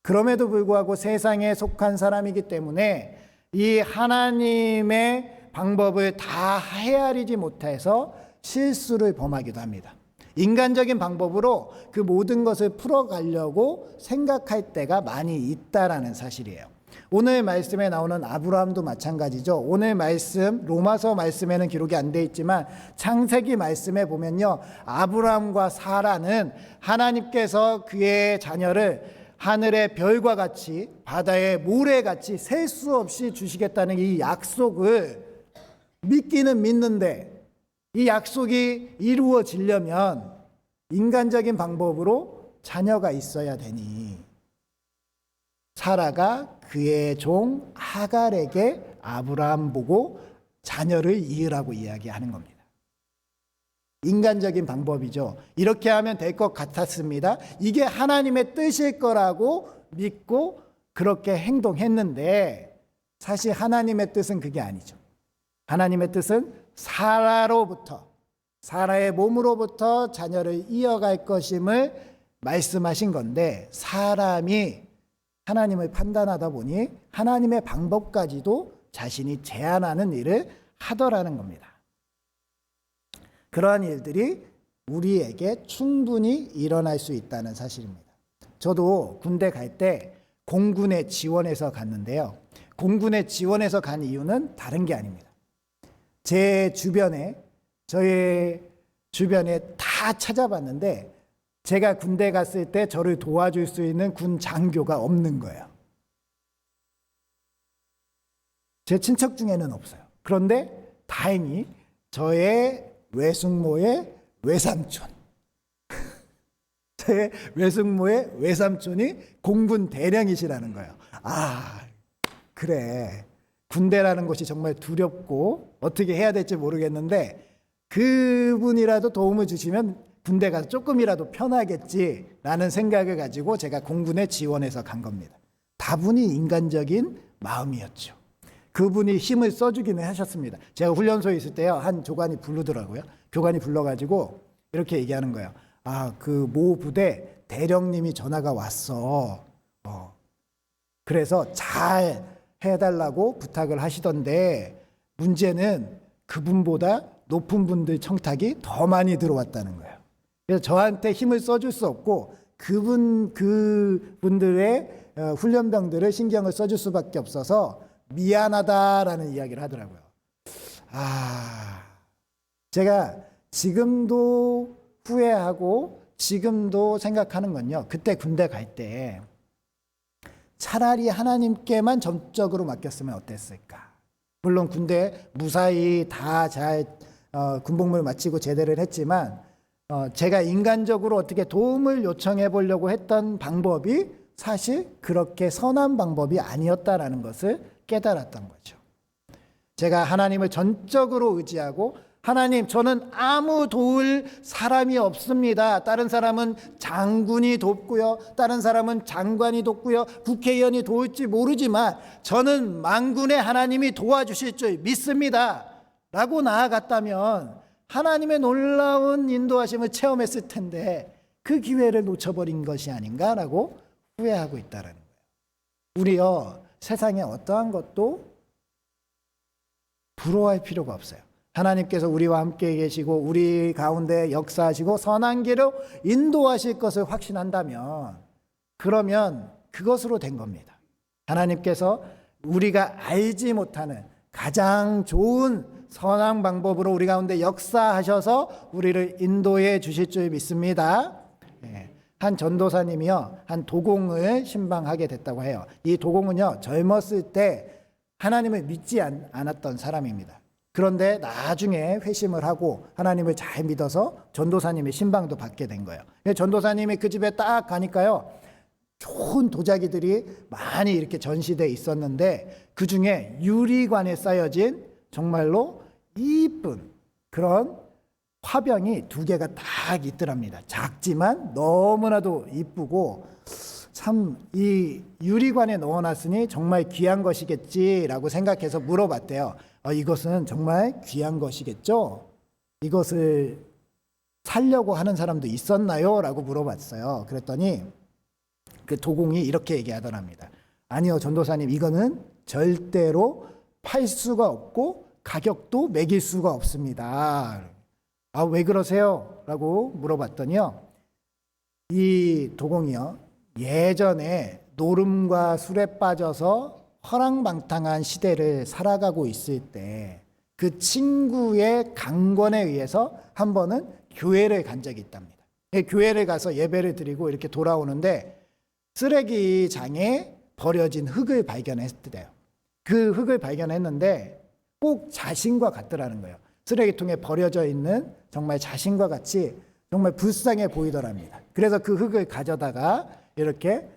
그럼에도 불구하고 세상에 속한 사람이기 때문에 이 하나님의 방법을 다 헤아리지 못해서 실수를 범하기도 합니다. 인간적인 방법으로 그 모든 것을 풀어가려고 생각할 때가 많이 있다라는 사실이에요. 오늘 말씀에 나오는 아브라함도 마찬가지죠. 오늘 말씀, 로마서 말씀에는 기록이 안 돼 있지만 창세기 말씀에 보면요, 아브라함과 사라는 하나님께서 그의 자녀를 하늘의 별과 같이 바다의 모래같이 셀 수 없이 주시겠다는 이 약속을 믿기는 믿는데, 이 약속이 이루어지려면 인간적인 방법으로 자녀가 있어야 되니 사라가 그의 종 하갈에게 아브라함 보고 자녀를 이으라고 이야기하는 겁니다. 인간적인 방법이죠. 이렇게 하면 될 것 같았습니다. 이게 하나님의 뜻일 거라고 믿고 그렇게 행동했는데, 사실 하나님의 뜻은 그게 아니죠. 하나님의 뜻은 사라로부터, 사라의 몸으로부터 자녀를 이어갈 것임을 말씀하신 건데, 사람이 하나님을 판단하다 보니 하나님의 방법까지도 자신이 제한하는 일을 하더라는 겁니다. 그러한 일들이 우리에게 충분히 일어날 수 있다는 사실입니다. 저도 군대 갈 때 공군에 지원해서 갔는데요. 공군에 지원해서 간 이유는 다른 게 아닙니다. 제 주변에, 저의 주변에 다 찾아봤는데 제가 군대 갔을 때 저를 도와줄 수 있는 군 장교가 없는 거예요. 제 친척 중에는 없어요. 그런데 다행히 저의 외숙모의 외삼촌, 제 외숙모의 외삼촌이 공군 대령이시라는 거예요. 아, 그래. 군대라는 것이 정말 두렵고 어떻게 해야 될지 모르겠는데 그분이라도 도움을 주시면 군대 가서 조금이라도 편하겠지라는 생각을 가지고 제가 공군에 지원해서 간 겁니다. 다분히 인간적인 마음이었죠. 그분이 힘을 써주기는 하셨습니다. 제가 훈련소에 있을 때요, 한 조관이 부르더라고요. 교관이 불러가지고 이렇게 얘기하는 거예요. 아, 그 모 부대 대령님이 전화가 왔어. 그래서 잘 해달라고 부탁을 하시던데 문제는 그분보다 높은 분들 청탁이 더 많이 들어왔다는 거예요. 그래서 저한테 힘을 써줄 수 없고 그분들의 훈련병들을 신경을 써줄 수밖에 없어서 미안하다라는 이야기를 하더라고요. 제가 지금도 후회하고 지금도 생각하는 건요, 그때 군대 갈 때 차라리 하나님께만 전적으로 맡겼으면 어땠을까. 물론 군대 무사히 다 잘 군복무를 마치고 제대를 했지만 제가 인간적으로 어떻게 도움을 요청해 보려고 했던 방법이 사실 그렇게 선한 방법이 아니었다라는 것을 깨달았던 거죠. 제가 하나님을 전적으로 의지하고, 하나님, 저는 아무 도울 사람이 없습니다. 다른 사람은 장군이 돕고요, 다른 사람은 장관이 돕고요, 국회의원이 도울지 모르지만 저는 만군의 하나님이 도와주실 줄 믿습니다 라고 나아갔다면 하나님의 놀라운 인도하심을 체험했을 텐데 그 기회를 놓쳐버린 것이 아닌가라고 후회하고 있다는 거예요. 우리요, 세상에 어떠한 것도 부러워할 필요가 없어요. 하나님께서 우리와 함께 계시고 우리 가운데 역사하시고 선한 길로 인도하실 것을 확신한다면, 그러면 그것으로 된 겁니다. 하나님께서 우리가 알지 못하는 가장 좋은 선한 방법으로 우리 가운데 역사하셔서 우리를 인도해 주실 줄 믿습니다. 예. 한 전도사님이요, 한 도공을 신방하게 됐다고 해요. 이 도공은요, 젊었을 때 하나님을 믿지 않았던 사람입니다. 그런데 나중에 회심을 하고 하나님을 잘 믿어서 전도사님의 신방도 받게 된 거예요. 전도사님이 그 집에 딱 가니까요, 좋은 도자기들이 많이 이렇게 전시되어 있었는데 그 중에 유리관에 쌓여진 정말로 이쁜 그런 화병이 2개가 딱 있더랍니다. 작지만 너무나도 이쁘고 참 이 유리관에 넣어놨으니 정말 귀한 것이겠지라고 생각해서 물어봤대요. 이것은 정말 귀한 것이겠죠? 이것을 살려고 하는 사람도 있었나요? 라고 물어봤어요. 그랬더니 그 도공이 이렇게 얘기하더랍니다. 아니요, 전도사님, 이거는 절대로 팔 수가 없고 가격도 매길 수가 없습니다. 왜 그러세요? 라고 물어봤더니요, 이 도공이요, 예전에 노름과 술에 빠져서 허랑방탕한 시대를 살아가고 있을 때 그 친구의 강권에 의해서 한 번은 교회를 간 적이 있답니다. 교회를 가서 예배를 드리고 이렇게 돌아오는데 쓰레기장에 버려진 흙을 발견했대요. 그 흙을 발견했는데 꼭 자신과 같더라는 거예요. 쓰레기통에 버려져 있는 정말 자신과 같이 정말 불쌍해 보이더랍니다. 그래서 그 흙을 가져다가 이렇게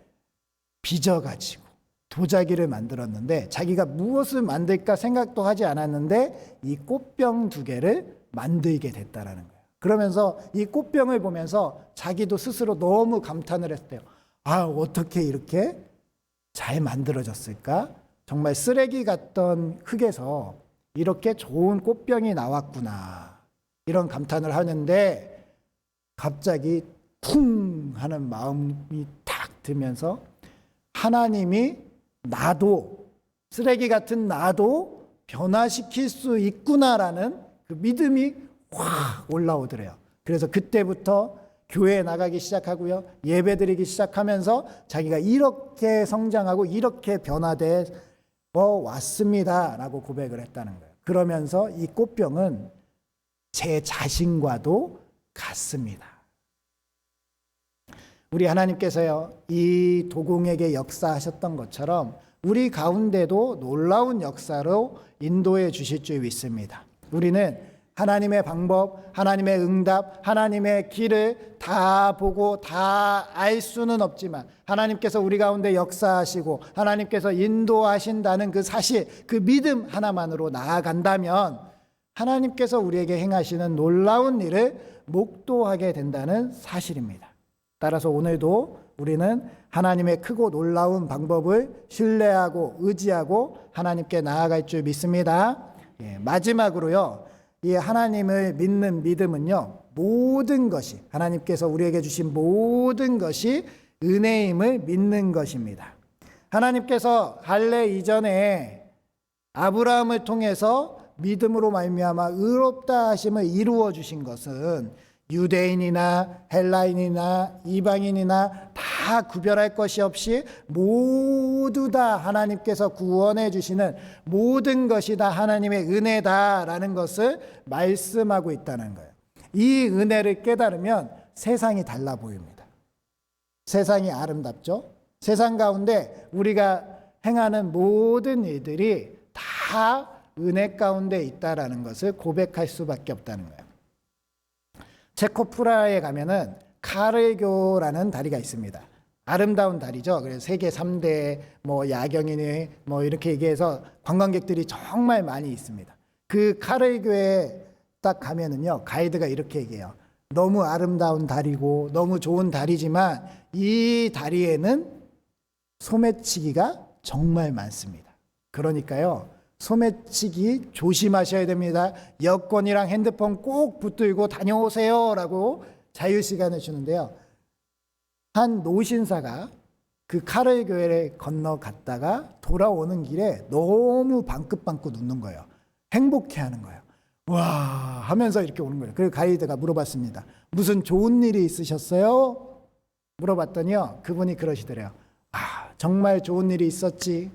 빚어가지고 도자기를 만들었는데 자기가 무엇을 만들까 생각도 하지 않았는데 이 꽃병 2개를 만들게 됐다라는 거예요. 그러면서 이 꽃병을 보면서 자기도 스스로 너무 감탄을 했대요. 어떻게 이렇게 잘 만들어졌을까? 정말 쓰레기 같던 흙에서 이렇게 좋은 꽃병이 나왔구나. 이런 감탄을 하는데 갑자기 쿵 하는 마음이 탁 들면서 하나님이 나도, 쓰레기 같은 나도 변화시킬 수 있구나라는 그 믿음이 확 올라오더래요. 그래서 그때부터 교회에 나가기 시작하고요, 예배드리기 시작하면서 자기가 이렇게 성장하고 이렇게 변화돼 왔습니다라고 고백을 했다는 거예요. 그러면서 이 꽃병은 제 자신과도 같습니다. 우리 하나님께서요, 이 도공에게 역사하셨던 것처럼 우리 가운데도 놀라운 역사로 인도해 주실 줄 믿습니다. 우리는 하나님의 방법, 하나님의 응답, 하나님의 길을 다 보고 다 알 수는 없지만 하나님께서 우리 가운데 역사하시고 하나님께서 인도하신다는 그 사실, 그 믿음 하나만으로 나아간다면 하나님께서 우리에게 행하시는 놀라운 일을 목도하게 된다는 사실입니다. 따라서 오늘도 우리는 하나님의 크고 놀라운 방법을 신뢰하고 의지하고 하나님께 나아갈 줄 믿습니다. 마지막으로요, 이 하나님을 믿는 믿음은요, 모든 것이, 하나님께서 우리에게 주신 모든 것이 은혜임을 믿는 것입니다. 하나님께서 할례 이전에 아브라함을 통해서 믿음으로 말미암아 의롭다 하심을 이루어 주신 것은 유대인이나 헬라인이나 이방인이나 다 구별할 것이 없이 모두 다 하나님께서 구원해 주시는 모든 것이 다 하나님의 은혜다라는 것을 말씀하고 있다는 거예요. 이 은혜를 깨달으면 세상이 달라 보입니다. 세상이 아름답죠? 세상 가운데 우리가 행하는 모든 일들이 다 은혜 가운데 있다라는 것을 고백할 수밖에 없다는 거예요. 체코 프라하에 가면은 카를교라는 다리가 있습니다. 아름다운 다리죠. 그래서 세계 3대 야경이니 이렇게 얘기해서 관광객들이 정말 많이 있습니다. 그 카를교에 딱 가면은요, 가이드가 이렇게 얘기해요. 너무 아름다운 다리고 너무 좋은 다리지만 이 다리에는 소매치기가 정말 많습니다. 그러니까요, 소매치기 조심하셔야 됩니다. 여권이랑 핸드폰 꼭 붙들고 다녀오세요 라고 자유시간을 주는데요, 한 노신사가 그 카를교회를 건너갔다가 돌아오는 길에 너무 방긋방긋 웃는 거예요. 행복해하는 거예요. 와 하면서 이렇게 오는 거예요. 그리고 가이드가 물어봤습니다. 무슨 좋은 일이 있으셨어요? 물어봤더니요, 그분이 그러시더래요. 정말 좋은 일이 있었지.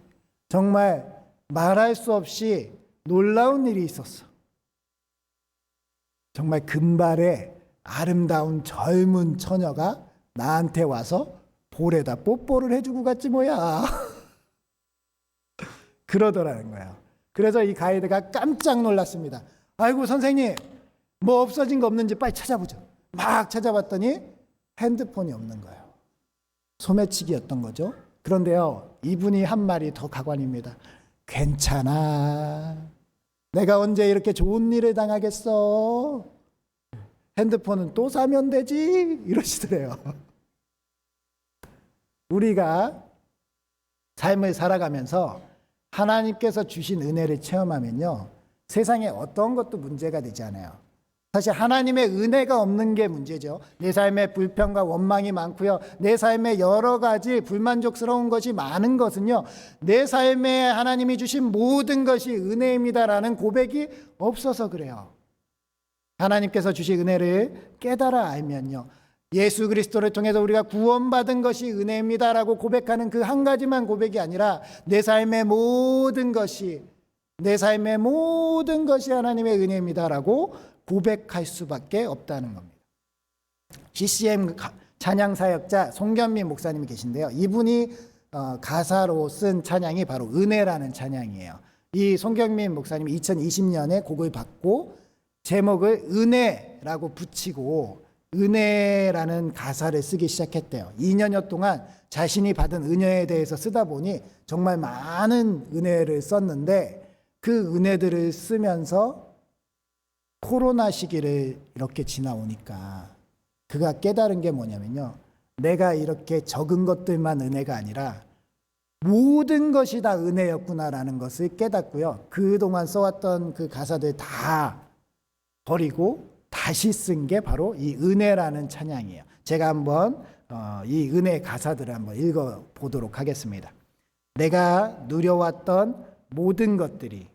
정말 말할 수 없이 놀라운 일이 있었어. 정말 금발의 아름다운 젊은 처녀가 나한테 와서 볼에다 뽀뽀를 해주고 갔지 뭐야. 그러더라는 거예요. 그래서 이 가이드가 깜짝 놀랐습니다. 아이고 선생님, 뭐 없어진 거 없는지 빨리 찾아보죠. 막 찾아봤더니 핸드폰이 없는 거예요. 소매치기였던 거죠. 그런데요, 이분이 한 말이 더 가관입니다. 괜찮아. 내가 언제 이렇게 좋은 일을 당하겠어. 핸드폰은 또 사면 되지. 이러시더래요. 우리가 삶을 살아가면서 하나님께서 주신 은혜를 체험하면요, 세상에 어떤 것도 문제가 되지 않아요. 사실 하나님의 은혜가 없는 게 문제죠. 내 삶에 불평과 원망이 많고요, 내 삶에 여러 가지 불만족스러운 것이 많은 것은요, 내 삶에 하나님이 주신 모든 것이 은혜입니다라는 고백이 없어서 그래요. 하나님께서 주신 은혜를 깨달아 알면요, 예수 그리스도를 통해서 우리가 구원받은 것이 은혜입니다라고 고백하는 그 한 가지만 고백이 아니라 내 삶의 모든 것이 하나님의 은혜입니다라고 고백할 수밖에 없다는 겁니다. CCM 찬양 사역자 송견민 목사님이 계신데요. 이분이 가사로 쓴 찬양이 바로 은혜라는 찬양이에요. 이 송견민 목사님이 2020년에 곡을 받고 제목을 은혜라고 붙이고 은혜라는 가사를 쓰기 시작했대요. 2년여 동안 자신이 받은 은혜에 대해서 쓰다 보니 정말 많은 은혜를 썼는데, 그 은혜들을 쓰면서 코로나 시기를 이렇게 지나오니까 그가 깨달은 게 뭐냐면요, 내가 이렇게 적은 것들만 은혜가 아니라 모든 것이 다 은혜였구나라는 것을 깨닫고요, 그동안 써왔던 그 가사들 다 버리고 다시 쓴 게 바로 이 은혜라는 찬양이에요. 제가 한번 이 은혜 가사들을 한번 읽어보도록 하겠습니다. 내가 누려왔던 모든 것들이,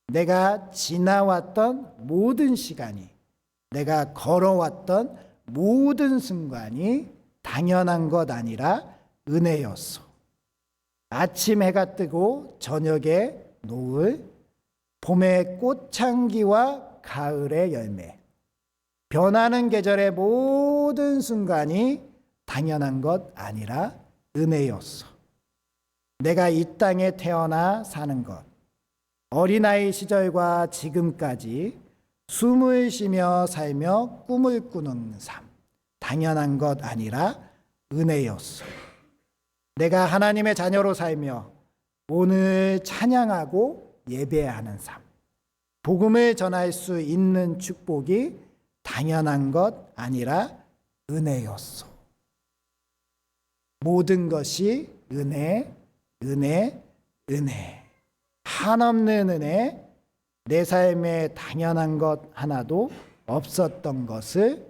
내가 지나왔던 모든 시간이, 내가 걸어왔던 모든 순간이 당연한 것 아니라 은혜였소. 아침 해가 뜨고 저녁에 노을, 봄의 꽃향기와 가을의 열매, 변하는 계절의 모든 순간이 당연한 것 아니라 은혜였소. 내가 이 땅에 태어나 사는 것, 어린아이 시절과 지금까지 숨을 쉬며 살며 꿈을 꾸는 삶, 당연한 것 아니라 은혜였소. 내가 하나님의 자녀로 살며 오늘 찬양하고 예배하는 삶, 복음을 전할 수 있는 축복이 당연한 것 아니라 은혜였소. 모든 것이 은혜, 은혜, 은혜. 한없는 은혜, 내 삶에 당연한 것 하나도 없었던 것을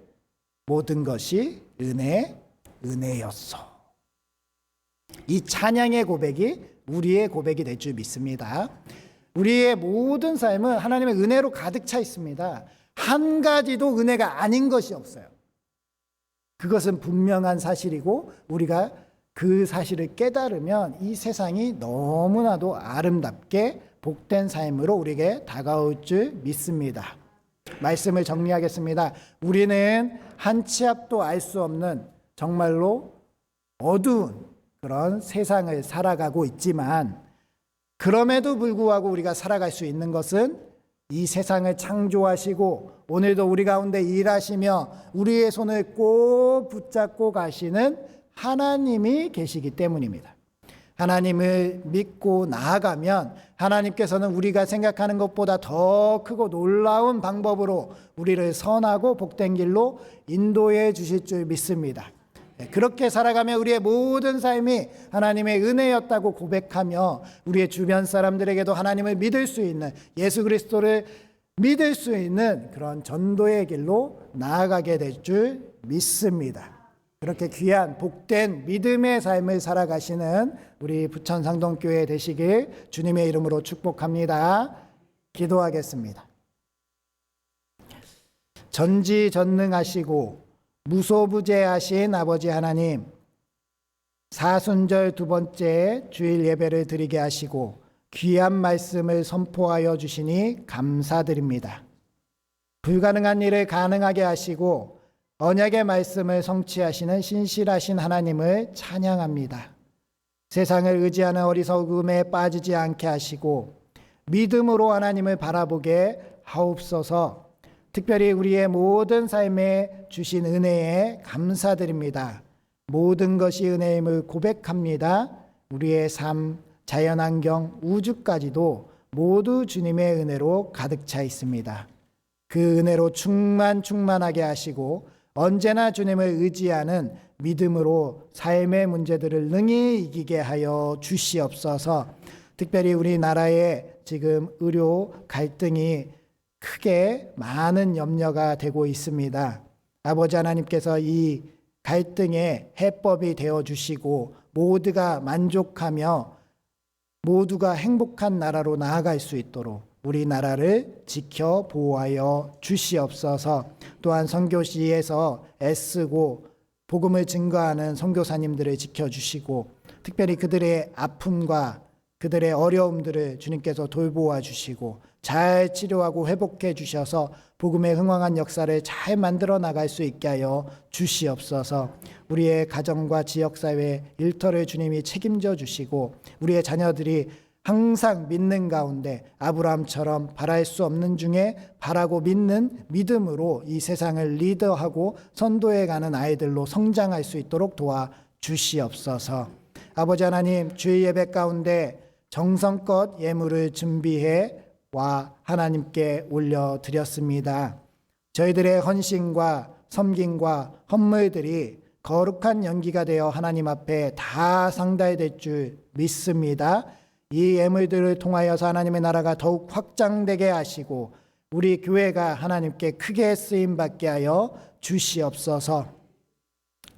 모든 것이 은혜, 은혜였소. 이 찬양의 고백이 우리의 고백이 될 줄 믿습니다. 우리의 모든 삶은 하나님의 은혜로 가득 차 있습니다. 한 가지도 은혜가 아닌 것이 없어요. 그것은 분명한 사실이고, 우리가 그 사실을 깨달으면 이 세상이 너무나도 아름답게 복된 삶으로 우리에게 다가올 줄 믿습니다. 말씀을 정리하겠습니다. 우리는 한 치 앞도 알 수 없는 정말로 어두운 그런 세상을 살아가고 있지만, 그럼에도 불구하고 우리가 살아갈 수 있는 것은 이 세상을 창조하시고 오늘도 우리 가운데 일하시며 우리의 손을 꼭 붙잡고 가시는 하나님이 계시기 때문입니다. 하나님을 믿고 나아가면 하나님께서는 우리가 생각하는 것보다 더 크고 놀라운 방법으로 우리를 선하고 복된 길로 인도해 주실 줄 믿습니다. 그렇게 살아가며 우리의 모든 삶이 하나님의 은혜였다고 고백하며 우리의 주변 사람들에게도 하나님을 믿을 수 있는, 예수 그리스도를 믿을 수 있는 그런 전도의 길로 나아가게 될 줄 믿습니다. 그렇게 귀한 복된 믿음의 삶을 살아가시는 우리 부천 상동교회 되시길 주님의 이름으로 축복합니다. 기도하겠습니다. 전지전능하시고 무소부재하신 아버지 하나님, 사순절 두 번째 주일 예배를 드리게 하시고 귀한 말씀을 선포하여 주시니 감사드립니다. 불가능한 일을 가능하게 하시고 언약의 말씀을 성취하시는 신실하신 하나님을 찬양합니다. 세상을 의지하는 어리석음에 빠지지 않게 하시고 믿음으로 하나님을 바라보게 하옵소서. 특별히 우리의 모든 삶에 주신 은혜에 감사드립니다. 모든 것이 은혜임을 고백합니다. 우리의 삶, 자연환경, 우주까지도 모두 주님의 은혜로 가득 차 있습니다. 그 은혜로 충만하게 하시고 언제나 주님을 의지하는 믿음으로 삶의 문제들을 능히 이기게 하여 주시옵소서. 특별히 우리나라에 지금 의료 갈등이 크게 많은 염려가 되고 있습니다. 아버지 하나님께서 이 갈등의 해법이 되어 주시고 모두가 만족하며 모두가 행복한 나라로 나아갈 수 있도록 우리나라를 지켜 보호하여 주시옵소서. 또한 선교시에서 애쓰고 복음을 증거하는 선교사님들을 지켜주시고 특별히 그들의 아픔과 그들의 어려움들을 주님께서 돌보아 주시고 잘 치료하고 회복해 주셔서 복음의 흥왕한 역사를 잘 만들어 나갈 수 있게 하여 주시옵소서. 우리의 가정과 지역사회 일터를 주님이 책임져 주시고 우리의 자녀들이 항상 믿는 가운데 아브라함처럼 바랄 수 없는 중에 바라고 믿는 믿음으로 이 세상을 리더하고 선도해가는 아이들로 성장할 수 있도록 도와 주시옵소서. 아버지 하나님, 주의 예배 가운데 정성껏 예물을 준비해 와 하나님께 올려드렸습니다. 저희들의 헌신과 섬김과 헌물들이 거룩한 연기가 되어 하나님 앞에 다 상달될 줄 믿습니다. 이 예물들을 통하여서 하나님의 나라가 더욱 확장되게 하시고 우리 교회가 하나님께 크게 쓰임받게 하여 주시옵소서.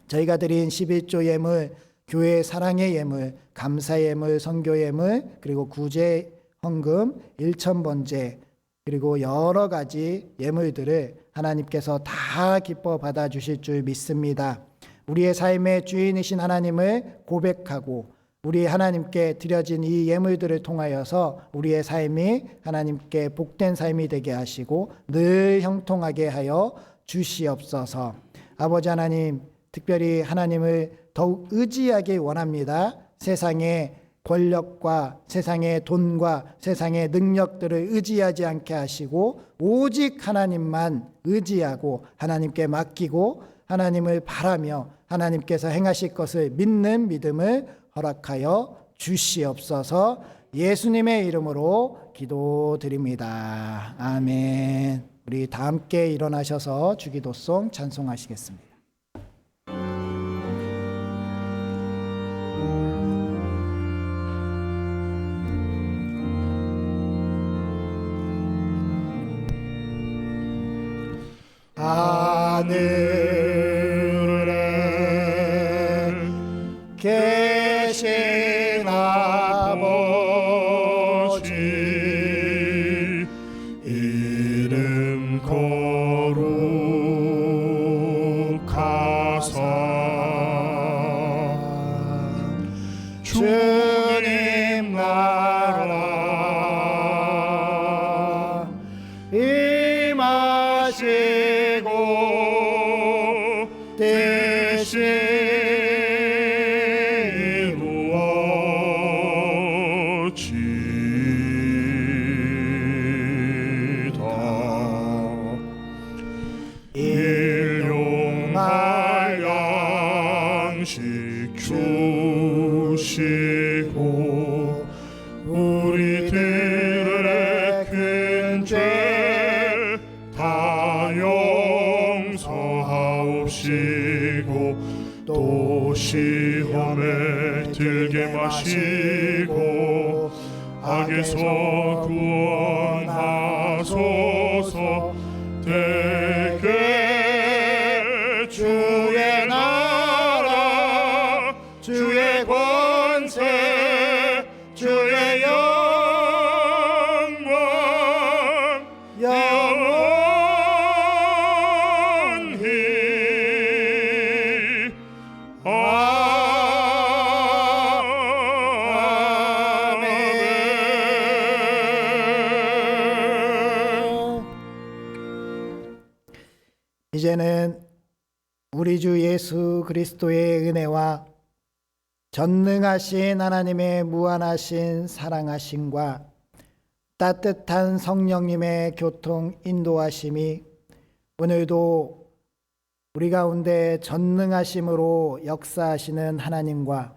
저희가 드린 11조 예물, 교회의 사랑의 예물, 감사 예물, 선교 예물, 그리고 구제 헌금, 일천번제, 그리고 여러 가지 예물들을 하나님께서 다 기뻐 받아주실 줄 믿습니다. 우리의 삶의 주인이신 하나님을 고백하고 우리 하나님께 드려진 이 예물들을 통하여서 우리의 삶이 하나님께 복된 삶이 되게 하시고 늘 형통하게 하여 주시옵소서. 아버지 하나님, 특별히 하나님을 더욱 의지하기 원합니다. 세상의 권력과 세상의 돈과 세상의 능력들을 의지하지 않게 하시고 오직 하나님만 의지하고 하나님께 맡기고 하나님을 바라며 하나님께서 행하실 것을 믿는 믿음을 허락하여 주시옵소서. 예수님의 이름으로 기도드립니다. 아멘. 우리 다 함께 일어나셔서 주기도송 찬송하시겠습니다. 하늘에 계신 아버지 이름 거룩하사 주님 나라 임하시고 뜻이 일용할 양식 주시고 우리들의 큰 죄 다 용서하옵시고 또 시험에 들게 마시고 악에서 구원하소서. 대개 주의 나라 주의 권세 주의 영광 영원히 아멘. 이제는 우리 주 예수 그리스도의 은혜와 전능하신 하나님의 무한하신 사랑하심과 따뜻한 성령님의 교통 인도하심이 오늘도 우리 가운데 전능하심으로 역사하시는 하나님과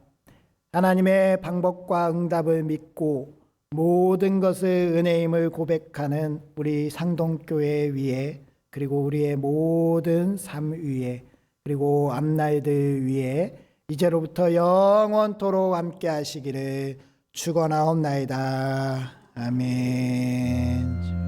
하나님의 방법과 응답을 믿고 모든 것을 은혜임을 고백하는 우리 상동교회 위에, 그리고 우리의 모든 삶 위에, 그리고 앞날들 위에 이제로부터 영원토록 함께 하시기를 축원하옵나이다. 아멘.